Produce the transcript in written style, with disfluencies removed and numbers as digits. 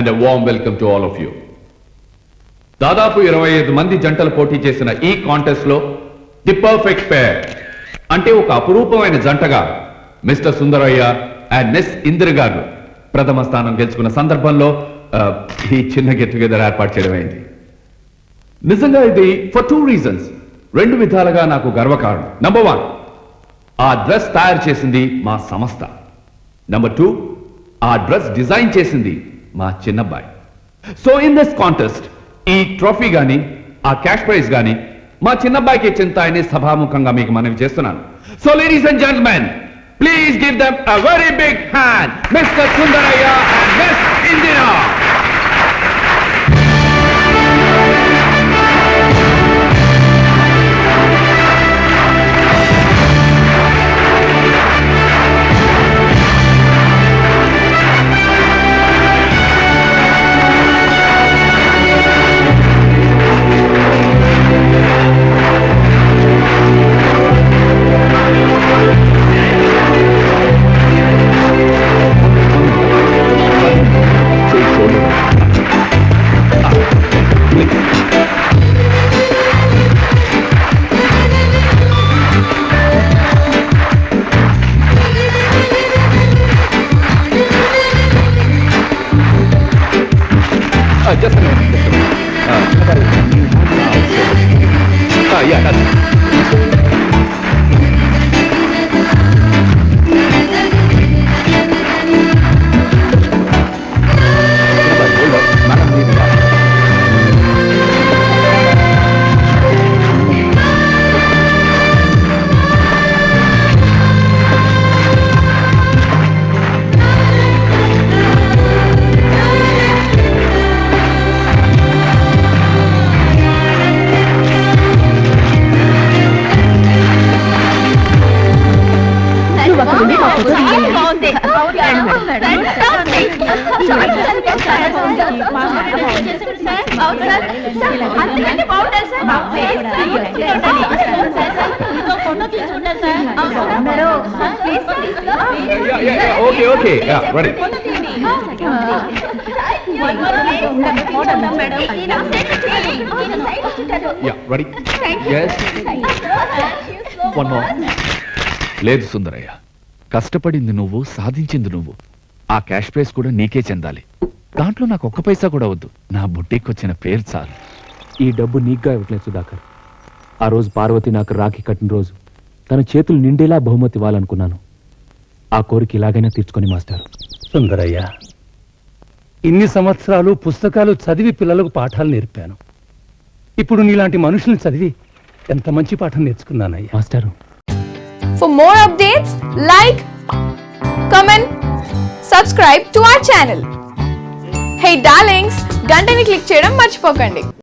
and a warm welcome to all of you. దాదాపు 25 మంది జంటలు పోటీ చేసిన ఈ కాంటెస్ట్ లో ది పర్ఫెక్ట్ పేర్ అంటే ఒక అపురూపమైన జంటగా mister Sundarayya and miss Indira గారు ప్రథమ స్థానం గెలుచుకున్న సందర్భంలో ఈ చిన్న గెట్ టుగెదర్ ఏర్పాటు చేయడమైంది. నిజంగా ఇది ఫర్ 2 రీజన్స్, 2 విధాలుగా నాకు గర్వకారణం. నంబర్ 1, ఆ డ్రెస్ తయారు చేసింది మా సంస్థ. నంబర్ 2, ఆ డ్రెస్ డిజైన్ చేసింది మా చిన్నబ్బాయి. సో ఇన్ దిస్ కాంటెస్ట్ ఈ ట్రోఫీ గాని ఆ క్యాష్ ప్రైజ్ గాని మా చిన్నబ్బాయికి చెందుతాయని సభాముఖంగా మీకు మనవి చేస్తున్నాను. So ladies and gentlemen, please give them a very big hand, Mr. Sundaraya and Miss Indira. Just a minute. Yeah, that's it. Okay. Yeah, ready. Yeah, ready. Yes. One more. లేదు సుందరయ్య, కష్టపడింది నువ్వు, సాధించింది నువ్వు. ఆ క్యాష్ ప్రైజ్ కూడా నీకే చెందాలి. దాంట్లో నాకు 1 పైసా కూడా వద్దు. నా బుట్టికి వచ్చిన పేరు చాలు. ఈ డబ్బు నీకుగా ఇవ్వట్లేదు సుధాకర్. ఆ రోజు పార్వతి నాకు రాఖీ కట్టిన రోజు తన చేతులు నిండేలా బహుమతి ఇవ్వాలనుకున్నాను. ఆ కోరిక ఇలాగైనా తీర్చుకొని మాస్టారు. సుందరయ్య, ఇన్ని సంవత్సరాలు పుస్తకాలు చదివి పిల్లలకు పాఠాలు నేర్పాను. ఇప్పుడు నీలాంటి మనుషుల్ని చదివి ఎంత మంచి పాఠం నేర్చుకున్నానయ్యా. మాస్టారు, For more updates, like, comment, subscribe to our channel. Hey darlings, గంటని click చేయడం మర్చిపోకండి.